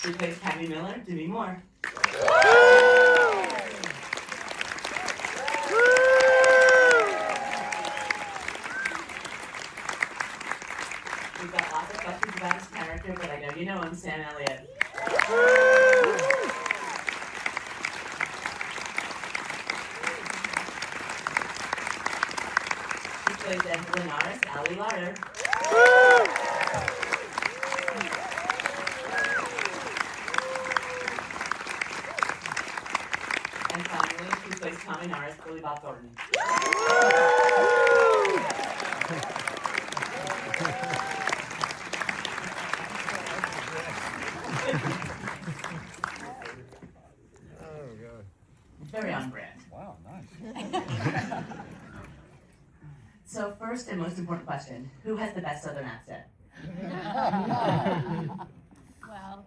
Who plays Patty Miller? Demi Moore. We've got lots of questions about his character, but I know you know him, Sam Elliott. He plays Evelyn artist, Ali Larter. And finally, he plays Tommy artist, Billy Bob Thornton. Very on brand. Wow, nice. So first and most important question, who has the best Southern accent? Well,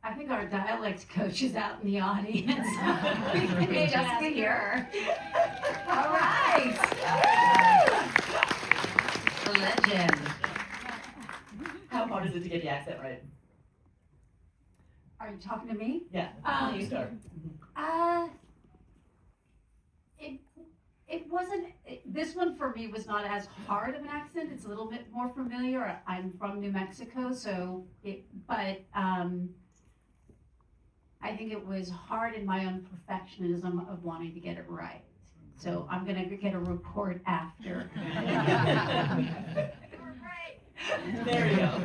I think our dialect coach is out in the audience. We can just hear. All right. The legend. How hard is it to get the accent right? Are you talking to me? Yeah, you start. It wasn't, this one for me was not as hard of an accent. It's a little bit more familiar. I'm from New Mexico, so but I think it was hard in my own perfectionism of wanting to get it right. So I'm gonna get a report after. There you go.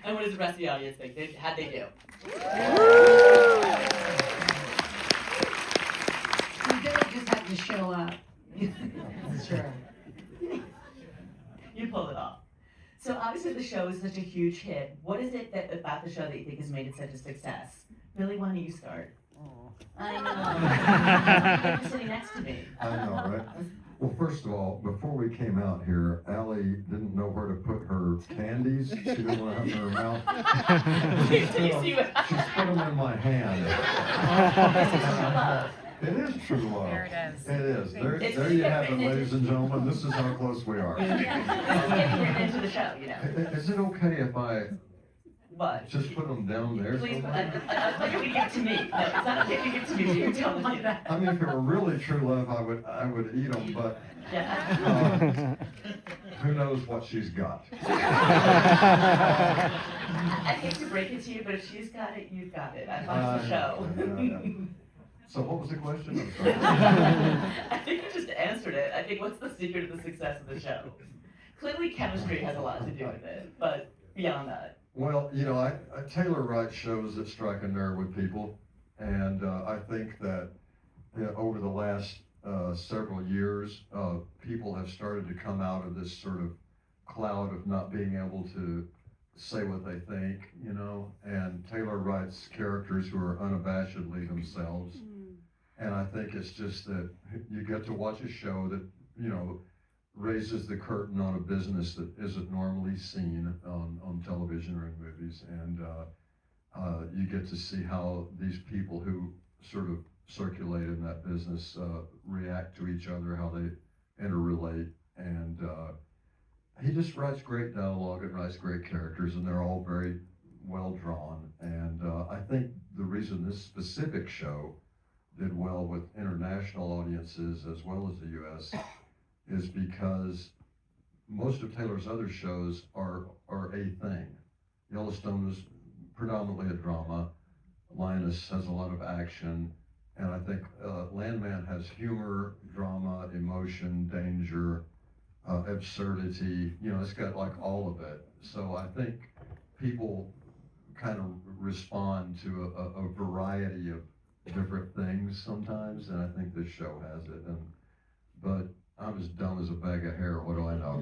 And what does the rest of the audience think? How'd they do? Just had to show up. Sure. You pulled it off. So obviously the show is such a huge hit. What is it about the show that you think has made it such a success? Billy, why don't you start? I know. You're sitting next to me. I know, right? Well, first of all, before we came out here, Ali didn't know where to put her candies. She didn't want to have them in her mouth. She's put them in my hand. It is true love. There it is. It is. There you have it, ladies and gentlemen. This is how close we are. This is getting into the show, you know. Is it okay if I What? just put them down there? Please, I thought you would give it to me. No, it's not okay to give it to me. You're telling me that. I mean, if it were really true love, I would eat them, but Yeah. who knows what she's got. I hate to break it to you, but if she's got it, you've got it. I watched the show. So what was the question? I'm sorry. I think you just answered it. I think what's the secret of the success of the show? Clearly chemistry has a lot to do with it, but beyond that. Well, you know, Taylor writes shows that strike a nerve with people, and I think that over the last several years, people have started to come out of this sort of cloud of not being able to say what they think, you know, and Taylor writes characters who are unabashedly themselves. And I think it's just that you get to watch a show that, you know, raises the curtain on a business that isn't normally seen on television or in movies. And you get to see how these people who sort of circulate in that business react to each other, how they interrelate. And he just writes great dialogue and writes great characters, and they're all very well drawn. And I think the reason this specific show did well with international audiences as well as the U.S. is because most of Taylor's other shows are a thing. Yellowstone is predominantly a drama. Linus has a lot of action. And I think Landman has humor, drama, emotion, danger, absurdity. You know, it's got like all of it. So I think people kind of respond to a variety of different things sometimes, and I think this show has it. But I'm as dumb as a bag of hair. What do I know?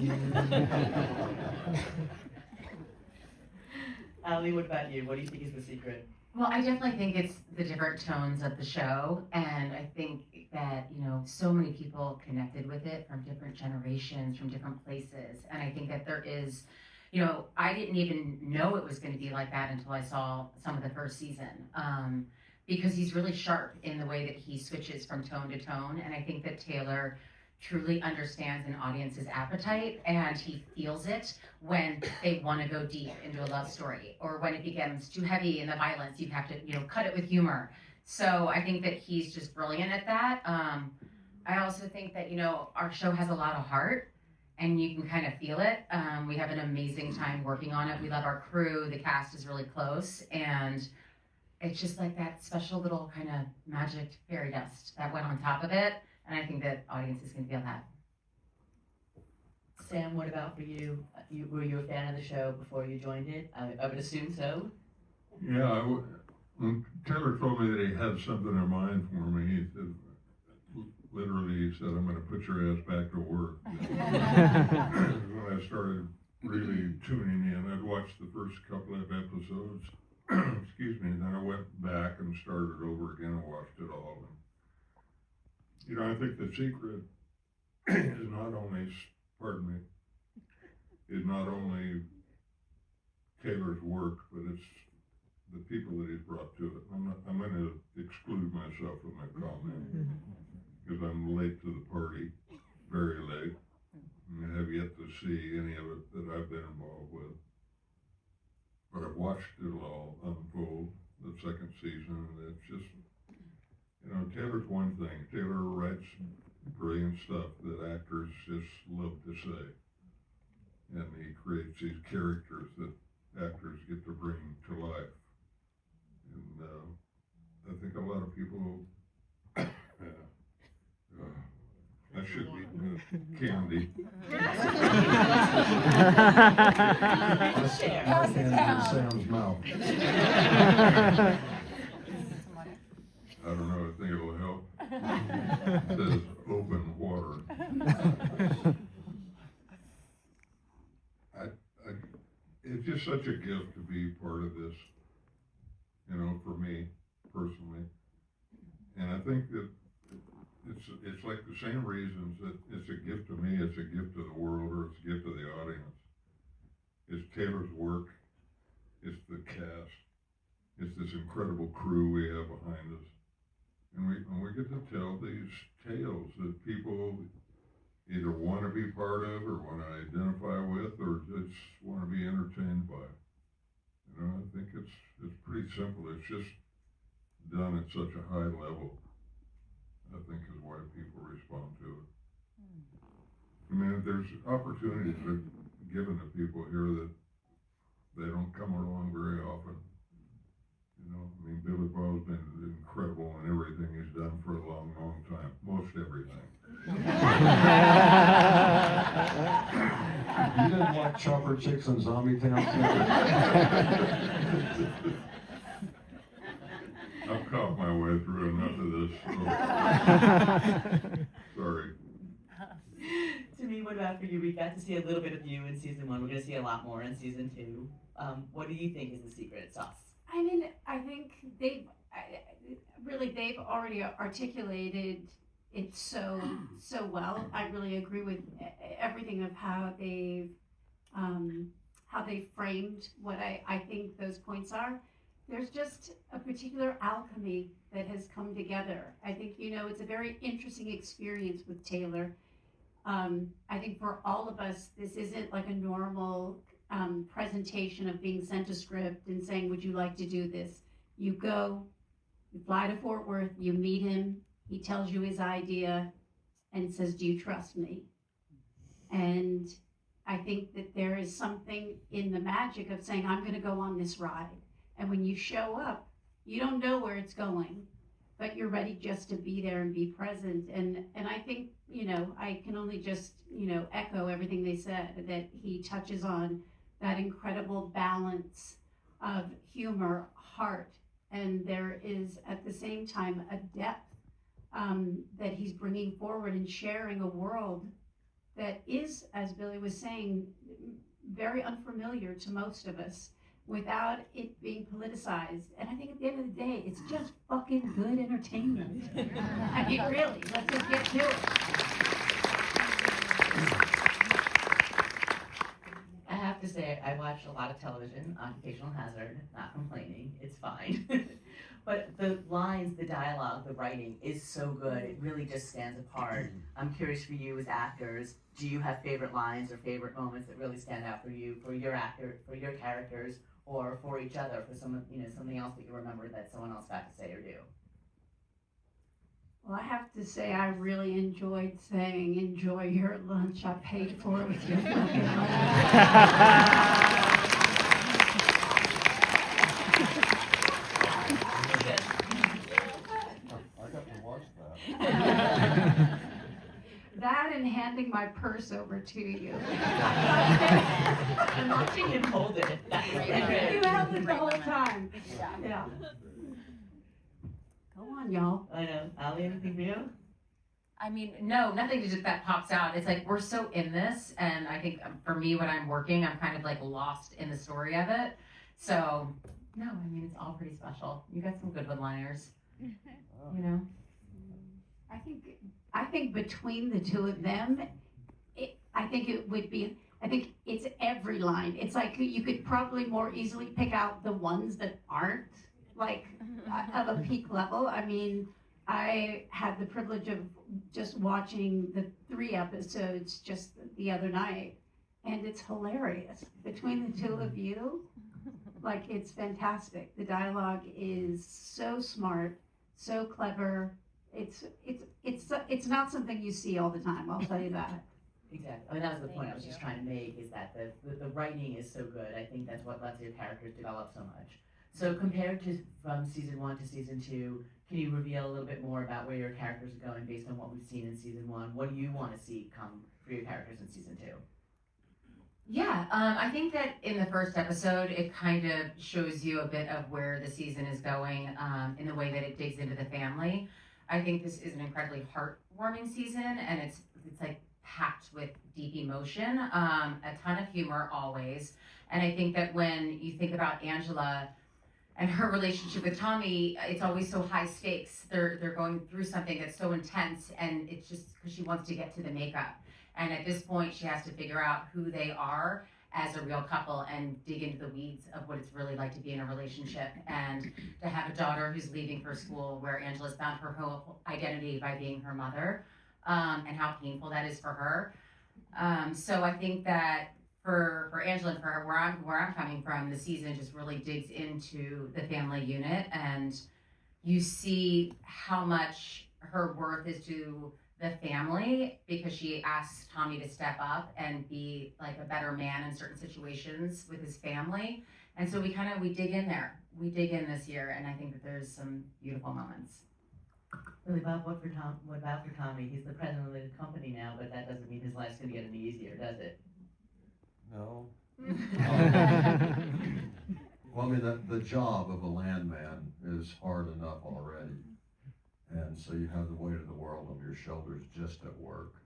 Ali, what about you? What do you think is the secret? Well, I definitely think it's the different tones of the show, and I think that, you know, so many people connected with it from different generations, from different places, and I think that there is, you know, I didn't even know it was going to be like that until I saw some of the first season, because he's really sharp in the way that he switches from tone to tone, and I think that Taylor truly understands an audience's appetite, and he feels it when they want to go deep into a love story, or when it becomes too heavy in the violence, you have to, cut it with humor. So I think that he's just brilliant at that. I also think that, our show has a lot of heart, and you can kind of feel it. We have an amazing time working on it. We love our crew. The cast is really close, and it's just like that special little kind of magic fairy dust that went on top of it. And I think that audiences can feel that. Sam, what about for you? Were you a fan of the show before you joined it? I would assume so. Yeah, when Taylor told me that he had something in mind for me, he said, he said, I'm going to put your ass back to work. When I started really tuning in, I'd watched the first couple of episodes, excuse me, and then I went back and started over again and watched it all. And, I think the secret is not only, is not only Taylor's work, but it's the people that he's brought to it. I'm going to exclude myself from that comment because I'm late to the party, very late. I have yet to see any of it that I've been involved with. But I've watched it all unfold, the second season, and it's just, Taylor's one thing. Taylor writes brilliant stuff that actors just love to say. And he creates these characters that actors get to bring to life. And I think a lot of people, I should be candy. That's in Sam's mouth. I don't know, I think it'll help. It says open water. It's just such a gift to be part of this, for me personally. And I think that it's like the same reasons that it's a gift to me, it's a gift to the world, or it's a gift to the audience. It's Taylor's work, it's the cast, it's this incredible crew we have behind us. And we get to tell these tales that people either want to be part of or want to identify with or just want to be entertained by. I think it's pretty simple. It's just done at such a high level, I think is why people respond to it. I mean, there's opportunities that are given to people here that they don't come along very often. Billy Bob's been incredible in everything he's done for a long, long time. Most everything. You didn't like Chopper Chicks and Zombie Town? I've caught my way through enough of this. So. Sorry. To me, what about for you? We got to see a little bit of you in season 1. We're going to see a lot more in season 2. What do you think is the secret sauce? I mean, I think they've already articulated it so well. I really agree with everything of how they framed what I think those points are. There's just a particular alchemy that has come together. I think, it's a very interesting experience with Taylor. I think for all of us, this isn't like a normal presentation of being sent a script and saying, would you like to do this? You go, you fly to Fort Worth, you meet him, he tells you his idea, and says, do you trust me? And I think that there is something in the magic of saying, I'm going to go on this ride. And when you show up, you don't know where it's going, but you're ready just to be there and be present. And I think, I can only just, echo everything they said, that he touches on that incredible balance of humor, heart, and there is at the same time a depth that he's bringing forward and sharing a world that is, as Billy was saying, very unfamiliar to most of us without it being politicized. And I think at the end of the day, it's just fucking good entertainment. I mean, really, let's just get to it. I have to say, I watch a lot of television, occupational hazard, not complaining, it's fine. But the lines, the dialogue, the writing is so good, it really just stands apart. I'm curious for you as actors, do you have favorite lines or favorite moments that really stand out for you, for your characters, or for each other, for someone, something else that you remember that someone else got to say or do? Well, I have to say, I really enjoyed saying, enjoy your lunch, I paid for it with your fucking money. I got to watch that. That and handing my purse over to you. I'm watching him hold it. You held it the whole time. Yeah. Go on, y'all. I know. Ali, anything for you? I mean, no, nothing just that pops out. It's like we're so in this, and I think for me, when I'm working, I'm kind of like lost in the story of it. So, no, I mean, it's all pretty special. You got some good one-liners, I think between the two of them, I think it's every line. It's like you could probably more easily pick out the ones that aren't like of a peak level. I mean, I had the privilege of just watching the 3 episodes just the other night, and it's hilarious. Between the two of you, like, it's fantastic. The dialogue is so smart, so clever. It's not something you see all the time, I'll tell you that. Exactly. I mean, that was the point I was just trying to make, is that the writing is so good. I think that's what lets your characters develop so much. So compared to from season 1 to season 2, can you reveal a little bit more about where your characters are going based on what we've seen in season 1? What do you want to see come for your characters in season 2? Yeah, I think that in the first episode, it kind of shows you a bit of where the season is going in the way that it digs into the family. I think this is an incredibly heartwarming season, and it's like packed with deep emotion, a ton of humor always. And I think that when you think about Angela and her relationship with Tommy, it's always so high stakes. They're going through something that's so intense, and it's just because she wants to get to the makeup. And at this point, she has to figure out who they are as a real couple and dig into the weeds of what it's really like to be in a relationship, and to have a daughter who's leaving for school where Angela's found her whole identity by being her mother, and how painful that is for her. So I think that for Angela and for her, where I'm coming from, the season just really digs into the family unit, and you see how much her worth is to the family, because she asks Tommy to step up and be like a better man in certain situations with his family. And so we dig in there. We dig in this year, and I think that there's some beautiful moments. Billy Bob, what about for Tommy? He's the president of the company now, but that doesn't mean his life's going to get any easier, does it? No. Well, I mean, the job of a landman is hard enough already. And so you have the weight of the world on your shoulders just at work.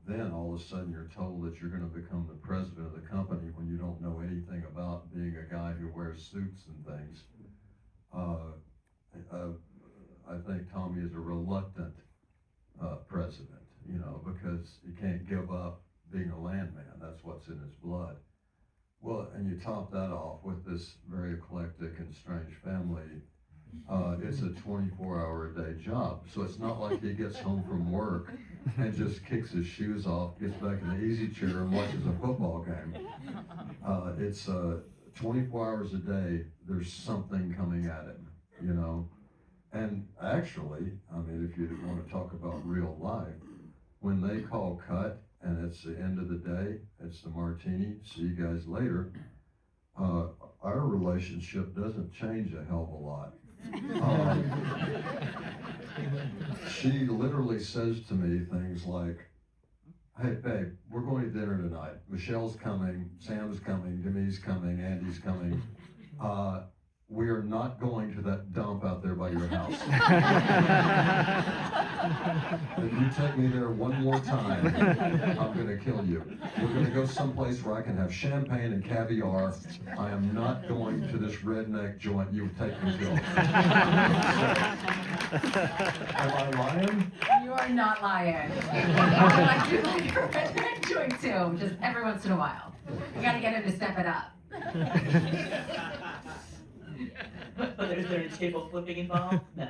Then all of a sudden you're told that you're going to become the president of the company when you don't know anything about being a guy who wears suits and things. I think Tommy is a reluctant president, because he can't give up being a landman. That's what's in his blood. Well, and you top that off with this very eclectic and strange family. It's a 24-hour-a-day job, so it's not like he gets home from work and just kicks his shoes off, gets back in the easy chair and watches a football game. It's 24 hours a day, there's something coming at him, And actually, I mean, if you want to talk about real life, when they call cut and it's the end of the day, it's the martini, see you guys later, our relationship doesn't change a hell of a lot. She literally says to me things like, hey babe, we're going to dinner tonight. Michelle's coming, Sam's coming, Demi's coming, Andy's coming. We are not going to that dump out there by your house. If you take me there one more time, I'm going to kill you. We're going to go someplace where I can have champagne and caviar. I am not going to this redneck joint you take me to. Am I lying? You are not lying. I do like your redneck joint too, just every once in a while. We gotta get him to step it up. But is there a table flipping involved? No.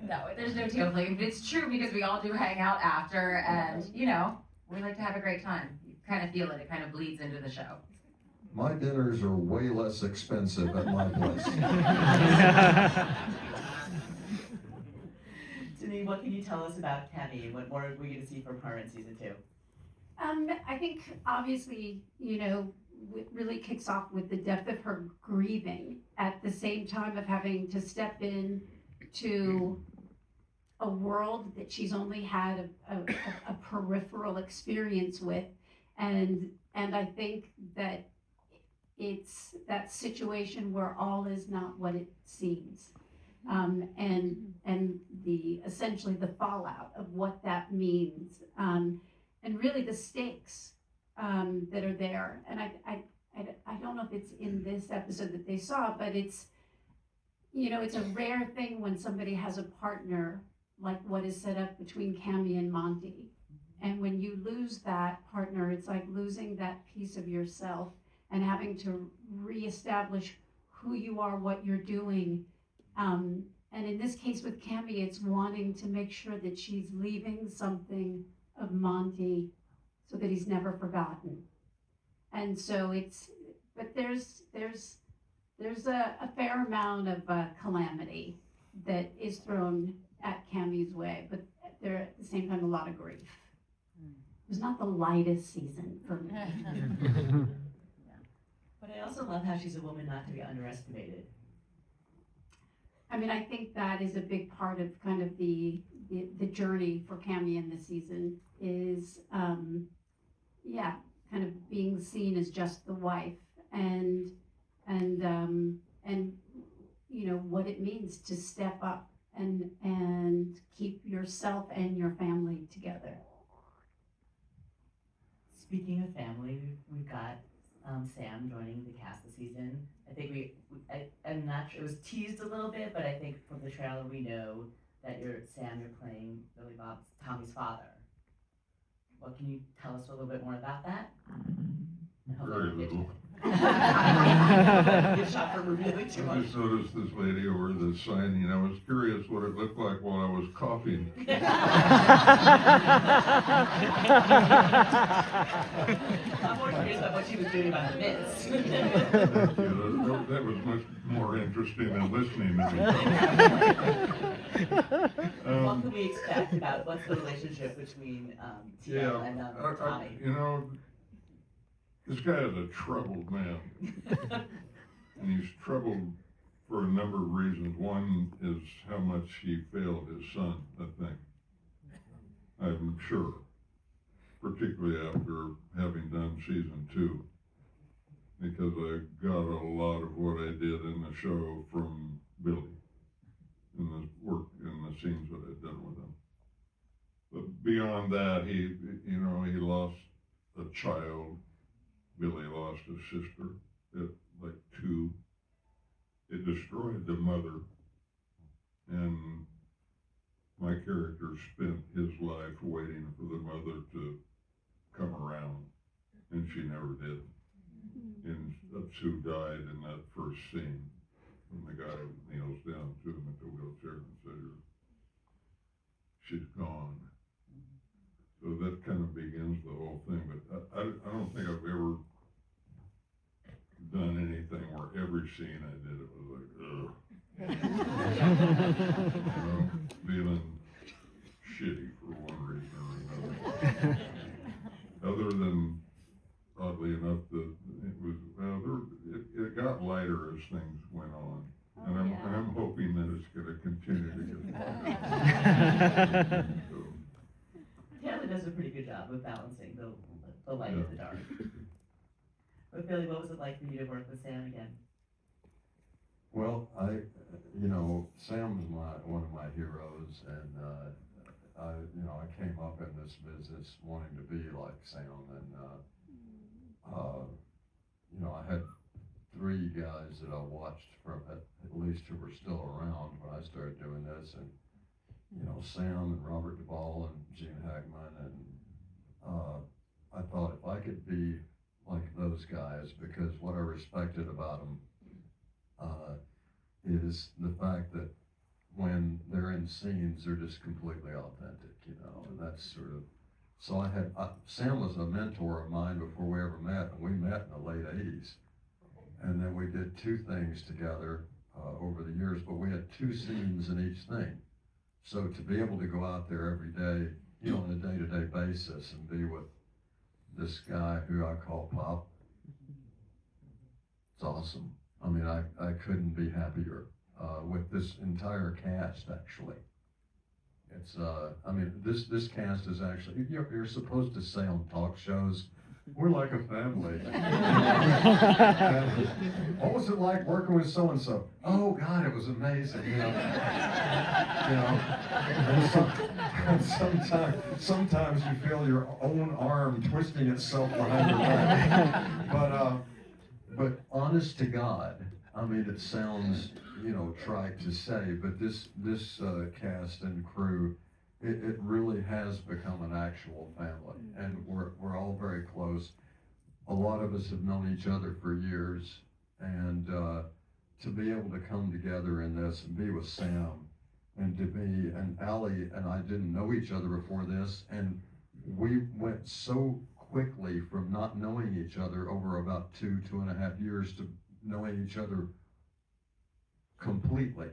No, there's no tail flipping, but it's true because we all do hang out after, and you know, we like to have a great time. You kind of feel it; it kind of bleeds into the show. My dinners are way less expensive at my place. Denise, what can you tell us about Cammy? What more are we going to see from her in season 2? I think obviously, you know, it really kicks off with the depth of her grieving at the same time of having to step in to a world that she's only had a peripheral experience with, and I think that it's that situation where all is not what it seems, and the essentially the fallout of what that means, and really the stakes that are there. And I don't know if it's in this episode that they saw, but it's, you know, it's a rare thing when somebody has a partner like what is set up between Cammy and Monty. And when you lose that partner, it's like losing that piece of yourself and having to reestablish who you are, what you're doing. And in this case with Cammy, it's wanting to make sure that she's leaving something of Monty so that he's never forgotten. And so but there's a fair amount of calamity that is thrown at Cammy's way, but there at the same time a lot of grief. It was not the lightest season for me. But I also love how she's a woman not to be underestimated. I mean, I think that is a big part of kind of the journey for Cammy in this season is, kind of being seen as just the wife and you know what it means to step up and keep yourself and your family together. Speaking of family, we've got Sam joining the cast this season. I think I'm not sure, it was teased a little bit, but I think from the trailer we know that you're playing Billy Bob, Tommy's father. What can you tell us a little bit more about that? Very little. Good shot for revealing too I much. just noticed this lady over the sign, I was curious what it looked like while I was coughing. I'm more curious about what she was doing about the mitts. That was much more interesting than listening to me. What can we expect about what's the relationship between TL and Tommy? You know, this guy is a troubled man. And he's troubled for a number of reasons. One is how much he failed his son, I think. I'm sure. Particularly after having done season 2. Because I got a lot of what I did in the show from Billy. In the work, in the scenes that I'd done with him. But beyond that, he lost a child. Billy lost a sister at like 2. It destroyed the mother. And my character spent his life waiting for the mother to come around. And she never did. And Sue died in that first scene. When the guy kneels down to him at the wheelchair and says, she's gone. So that kind of begins the whole thing. But I don't think I've ever done anything where every scene I did, it was like, ugh. Feeling shitty for one reason or another. Other than, oddly enough, it got lighter as things went on. And I'm hoping that it's going to continue to get lighter. Taylor does a pretty good job of balancing the light and the dark. But Billy, what was it like for you to work with Sam again? Well, Sam's one of my heroes, and I came up in this business wanting to be like Sam, and I had 3 guys that I watched from at least who were still around when I started doing this, and Sam and Robert Duvall and Gene Hackman, and I thought if I could be like those guys, because what I respected about them is the fact that when they're in scenes, they're just completely authentic, and that's sort of, so Sam was a mentor of mine before we ever met, and we met in the late 80s. And then we did 2 things together over the years, but we had 2 scenes in each thing. So to be able to go out there every day, on a day-to-day basis and be with this guy who I call Pop, it's awesome. I mean, I couldn't be happier with this entire cast, actually. It's, this cast is actually, you're supposed to say on talk shows, we're like a family. What was it like working with so-and-so? Oh, God, it was amazing, And sometimes you feel your own arm twisting itself behind your back. But honest to God, I mean, it sounds, trite to say, but this cast and crew, it really has become an actual family, and we're all very close. A lot of us have known each other for years, and to be able to come together in this and be with Sam and Demi and Ali and I didn't know each other before this, and we went so quickly from not knowing each other over about 2.5 years to knowing each other completely.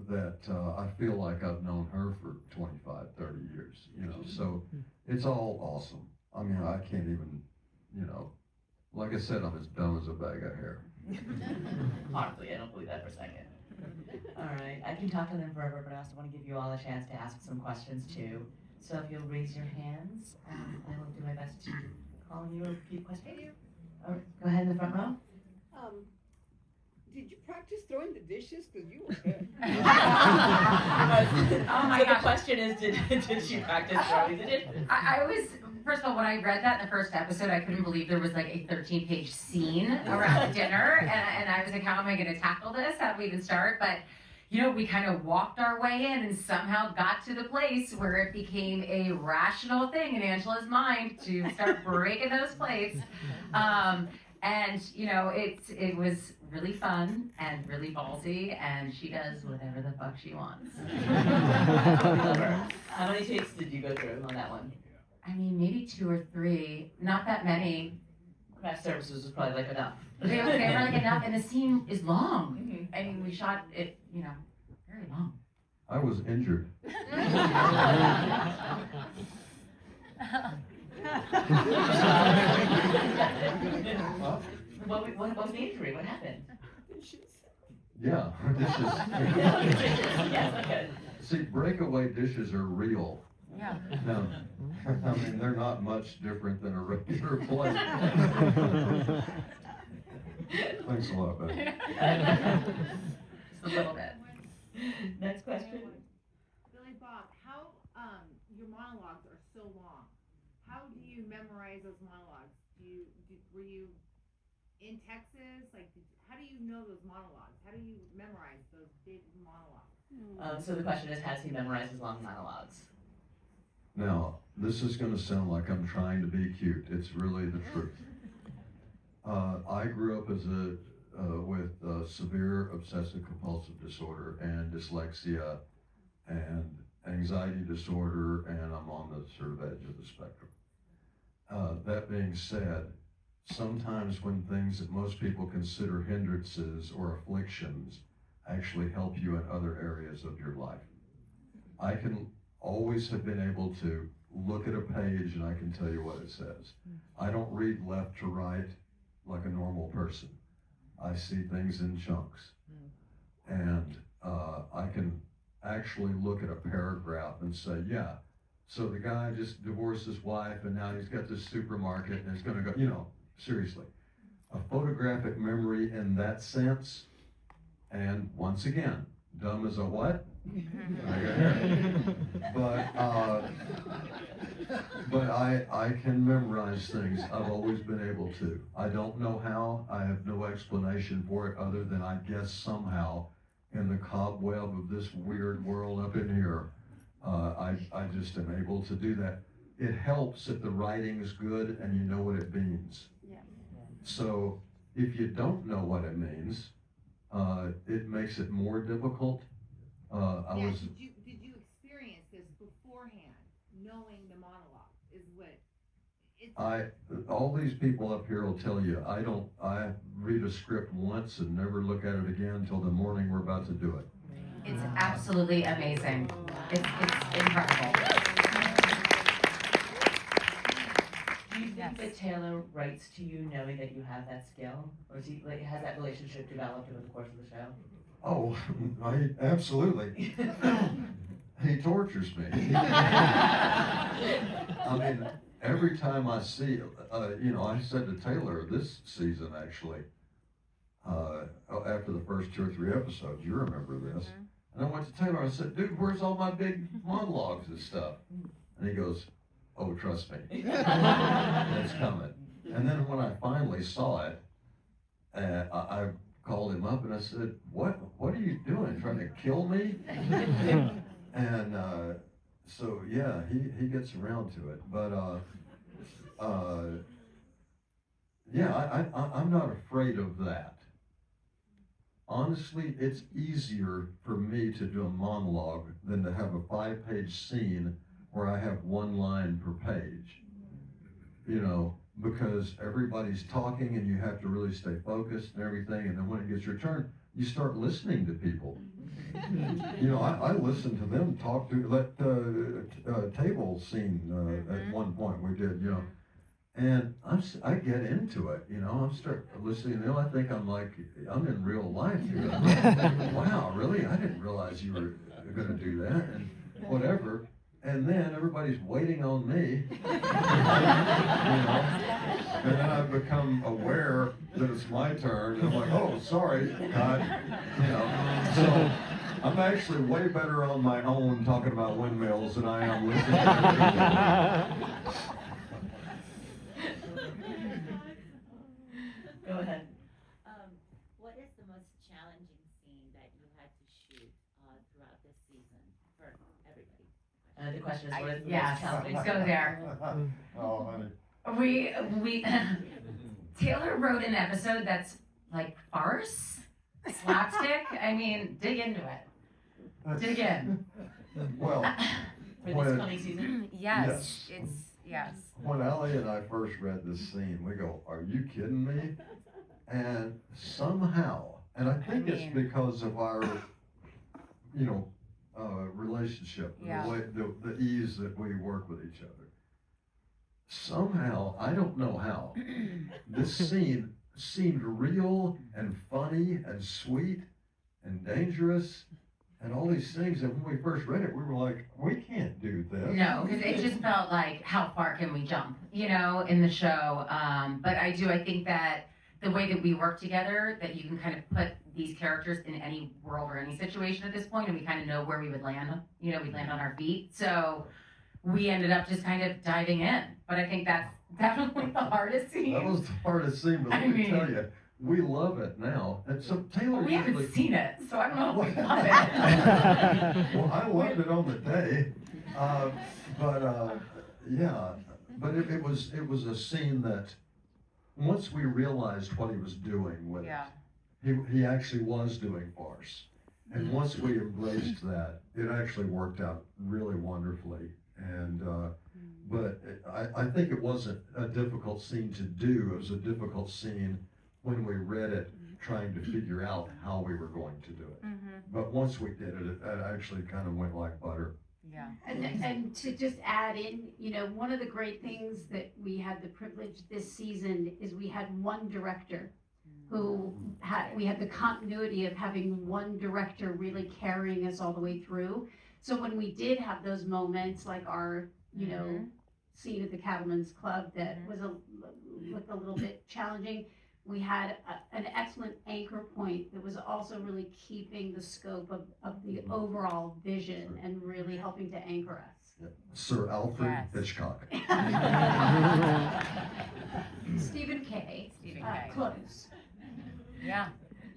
That I feel like I've known her for 25, 30 years, so it's all awesome. I mean, I can't even, like I said, I'm as dumb as a bag of hair. Hardly, I don't believe that for a second. All right, I can talk to them forever, but I also want to give you all a chance to ask some questions too. So if you'll raise your hands, I will do my best to call on you or repeat questions. All right, go ahead in the front row. Did you practice throwing the dishes? Because you were good. Oh my So the question is, did she practice throwing the dishes? I was, first of all, when I read that in the first episode, I couldn't believe there was like a 13-page scene around dinner, and I was like, how am I going to tackle this? How do we even start? But, we kind of walked our way in and somehow got to the place where it became a rational thing in Angela's mind to start breaking those plates. And, it was really fun and really ballsy, and she does whatever the fuck she wants. How many takes did you go through on that one? I mean, maybe 2 or 3, not that many. Craft services was probably like enough. They were like enough, and the scene is long. Mhm. I mean, we shot it, very long. I was injured. What was the injury? What happened? Yeah, dishes. Yes, okay. See, breakaway dishes are real. Yeah. No, I mean, they're not much different than a regular plate. Thanks a lot, Ben. Just a little bit. Next question. Billy Bob, how your monologues are so long. How do you memorize those monologues? Were you in Texas? How do you know those monologues? How do you memorize those big monologues? So the question is, has he memorized his long monologues? Now, this is going to sound like I'm trying to be cute. It's really the truth. I grew up with severe obsessive compulsive disorder and dyslexia and anxiety disorder, and I'm on the sort of edge of the spectrum. That being said, sometimes when things that most people consider hindrances or afflictions actually help you in other areas of your life. I can always have been able to look at a page and I can tell you what it says. I don't read left to right like a normal person. I see things in chunks. And I can actually look at a paragraph and say, yeah, so the guy just divorced his wife and now he's got this supermarket and he's going to go, seriously. A photographic memory in that sense, and once again, dumb as a what? But I can memorize things. I've always been able to. I don't know how. I have no explanation for it other than I guess somehow in the cobweb of this weird world up in here, I just am able to do that. it helps if the writing's good and you know what it means. Yeah. So if you don't know what it means, it makes it more difficult. Did you experience this beforehand, knowing the monologue is what it's all these people up here will tell you, I read a script once and never look at it again until the morning we're about to do it. It's absolutely amazing. It's incredible. Do you think that Taylor writes to you knowing that you have that skill? Or is he, like, has that relationship developed over the course of the show? Oh, absolutely. He tortures me. I mean, every time I see, I said to Taylor this season actually, after the first 2 or 3 episodes, you remember this, and I went to Taylor and I said, dude, where's all my big monologues and stuff? And he goes, oh, trust me, it's coming. And then when I finally saw it, I called him up and I said, what are you doing, trying to kill me? And so yeah, he gets around to it, but I'm not afraid of that. Honestly, it's easier for me to do a monologue than to have a 5-page scene where I have 1 line per page. Because everybody's talking and you have to really stay focused and everything, and then when it gets your turn, you start listening to people. I listened to them talk to that table scene at one point we did, and I get into it, I start listening, I think I'm in real life here. Wow, really? I didn't realize you were going to do that, and whatever. And then everybody's waiting on me, and then I've become aware that it's my turn, and I'm like, oh, sorry, God, so I'm actually way better on my own talking about windmills than I am listening to people. Go ahead. What is the most challenging scene that you had to shoot throughout this season for everybody? The question is, what is the Yes, most challenging? let's go there. Oh, honey. We Taylor wrote an episode that's like farce, slapstick. I mean, dig into it. Dig in. Well, For When- this coming season? Yes, Yes. it's yes. when Ali and I first read this scene, we go, are you kidding me? And somehow, and I think it's because of our, relationship, Yeah. the way, the ease that we work with each other. Somehow, I don't know how, this scene seemed real and funny and sweet and dangerous and all these things. And when we first read it, we were like, we can't do this. No, because it just felt like, how far can we jump, in the show? But I think that the way that we work together, that you can kind of put these characters in any world or any situation at this point, and we kind of know where we would land. We'd land on our feet. So we ended up just kind of diving in. But I think that's definitely the hardest scene. That was the hardest scene, but I let me mean- tell you, we love it now. And so Taylor We haven't usually... seen it, so I don't know if we love it. Well, I loved it on the day, but it was a scene that once we realized what he was doing with it, he actually was doing farce, and once we embraced that, it actually worked out really wonderfully. And but I think it wasn't a difficult scene to do. It was a difficult scene when we read it, trying to figure out how we were going to do it. But once we did it, it actually kind of went like butter. And to just add in, one of the great things that we had the privilege this season is we had one director we had the continuity of having one director really carrying us all the way through. So when we did have those moments, like our, scene at the Cattlemen's Club that was looked a little bit challenging, we had an excellent anchor point that was also really keeping the scope of the overall vision and really helping to anchor us. Sir Alfred Yes. Hitchcock. Stephen K. Stephen K. Close. Yeah.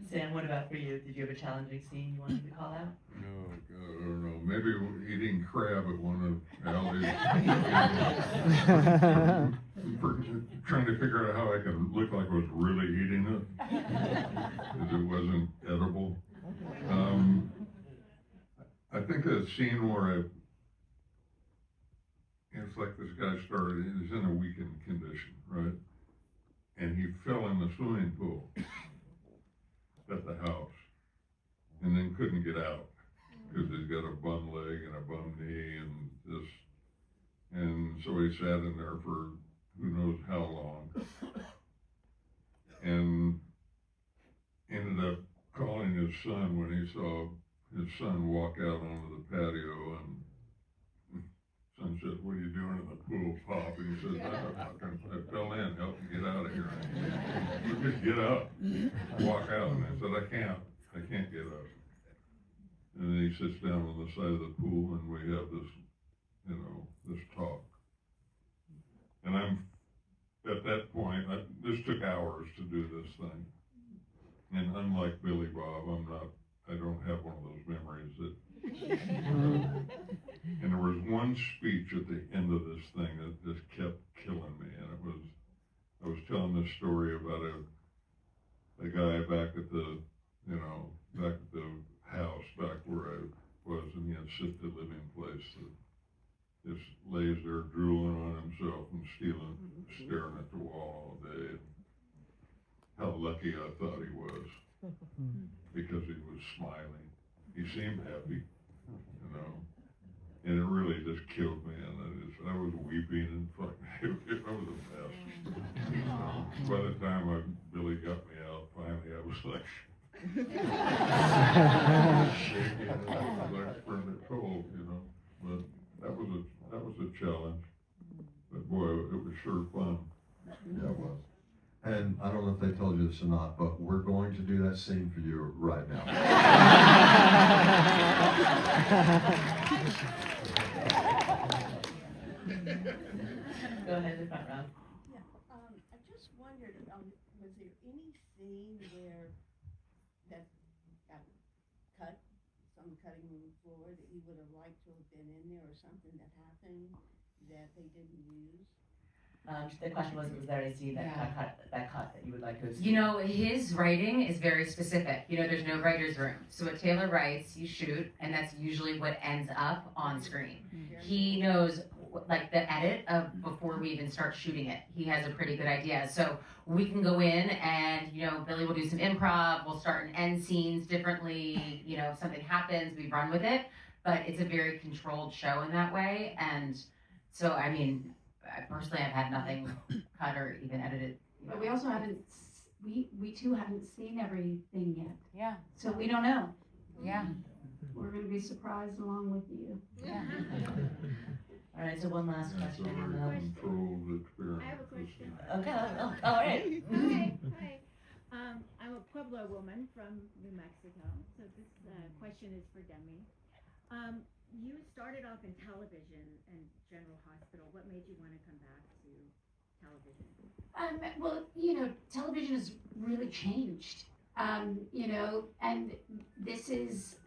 Sam, what about for you? Did you have a challenging scene you wanted to call out? No, God, I don't know. Maybe eating crab at one of Ali's. Trying to figure out how I could look like I was really eating it, because it wasn't edible. I think that scene where it's like this guy started, he's in a weakened condition, right? And he fell in the swimming pool at the house and then couldn't get out because he's got a bum leg and a bum knee and this. And so he sat in there for who knows how long and ended up calling his son when he saw his son walk out onto the patio, and son said, "What are you doing in the pool, Pop?" And he said, I fell in, help me get out of here. He said, "Just get up, walk out." And I said, I can't get up. And then he sits down on the side of the pool and we have this, this talk. And I'm, at that point, this took hours to do this thing. And unlike Billy Bob, I don't have one of those memories that, and there was one speech at the end of this thing that just kept killing me. And I was telling this story about a guy back at the house back where I was in the assisted living place that just lays there drooling on himself and staring at the wall all day. And how lucky I thought he was because he was smiling. He seemed happy, and it really just killed me. And I was weeping and fucking, I was a mess. By the time Billy got me out, finally, I was like, shaking and I was like burning cold, But that was a challenge. But boy, it was sure fun. Yeah, it was. And I don't know if they told you this or not, but we're going to do that scene for you right now. Go ahead, the front row. Yeah, I just wondered, was there any scene where that got cut, some cutting room floor that you would have liked to have been in there, or something that happened that they didn't use? The question was there any scene that cut that you would like to have seen? You know, his writing is very specific. There's no writer's room. So what Taylor writes, you shoot, and that's usually what ends up on screen. He knows, like, the edit of before we even start shooting it. He has a pretty good idea. So we can go in and, Billy will do some improv. We'll start and end scenes differently. If something happens, we run with it. But it's a very controlled show in that way. And so, I mean, personally, I've had nothing cut or even edited. But we also haven't, we too haven't seen everything yet. Yeah. So we don't know. Yeah. We're going to be surprised along with you. Yeah. All right, so one last It's a question. very controlled experience. I have a question. Okay, all right. Hi. I'm a Pueblo woman from New Mexico, so this question is for Demi. You started off in television and General Hospital. What made you want to come back to television? Well, television has really changed. And this is,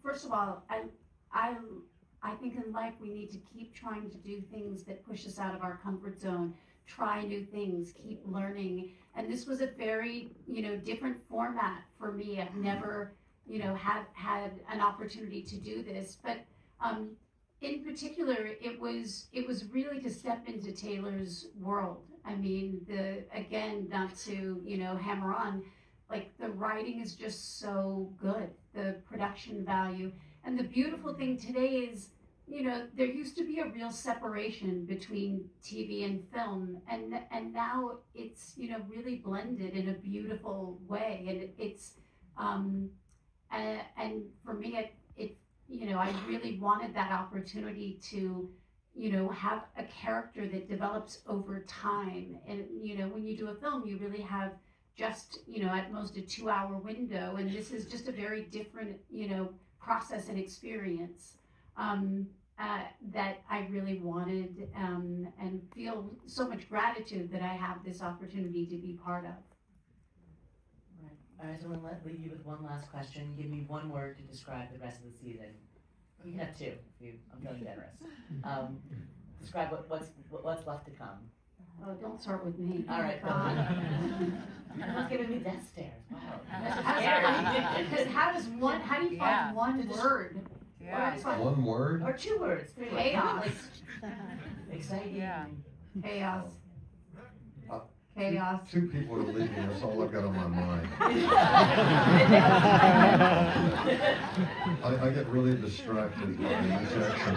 first of all, I think in life we need to keep trying to do things that push us out of our comfort zone, try new things, keep learning. And this was a very, different format for me. I've never, had an opportunity to do this, but in particular, it was really to step into Taylor's world. I mean, not to, hammer on, like, the writing is just so good, the production value. And the beautiful thing today is, there used to be a real separation between TV and film, and now it's, really blended in a beautiful way. And it's, and for me, I really wanted that opportunity to, have a character that develops over time. And, when you do a film, you really have just, at most a 2-hour window. And this is just a very different, process and experience that I really wanted, and feel so much gratitude that I have this opportunity to be part of. All right, guys, I'm gonna leave you with one last question. Give me one word to describe the rest of the season. You can have two, I'm feeling generous. Describe what's left to come. Oh, don't start with me. All right. God. Everyone's giving me death stares. Wow. Because how do you Yeah. find one word? Yeah. One word? Or two words. Three words. Chaos. Exciting. Yeah. Chaos. Uh, Chaos. Two people are leaving, that's all I've got on my mind. I get really distracted by the rejection.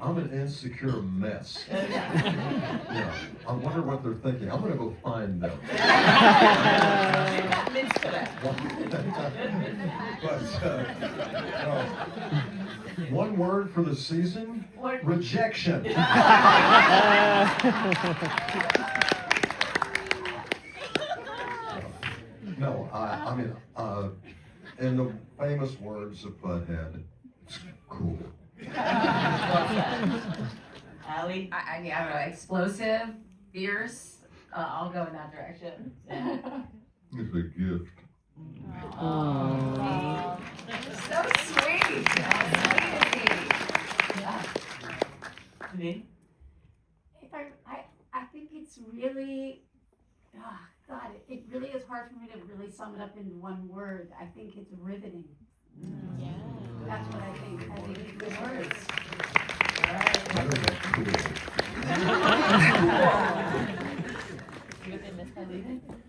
I'm an insecure mess. Yeah, I wonder what they're thinking. I'm gonna go find them. But, one word for the season? Rejection. No, I mean, in the famous words of Butthead, it's cool. Ali? I don't know, explosive, fierce, I'll go in that direction. It's a gift. Oh. So sweet. Me? I think it's really, God, it really is hard for me to really sum it up in one word. I think it's riveting. Yeah. That's what I think. I think it's good words.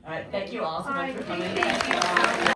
All right, thank you all so much for coming. Thank you.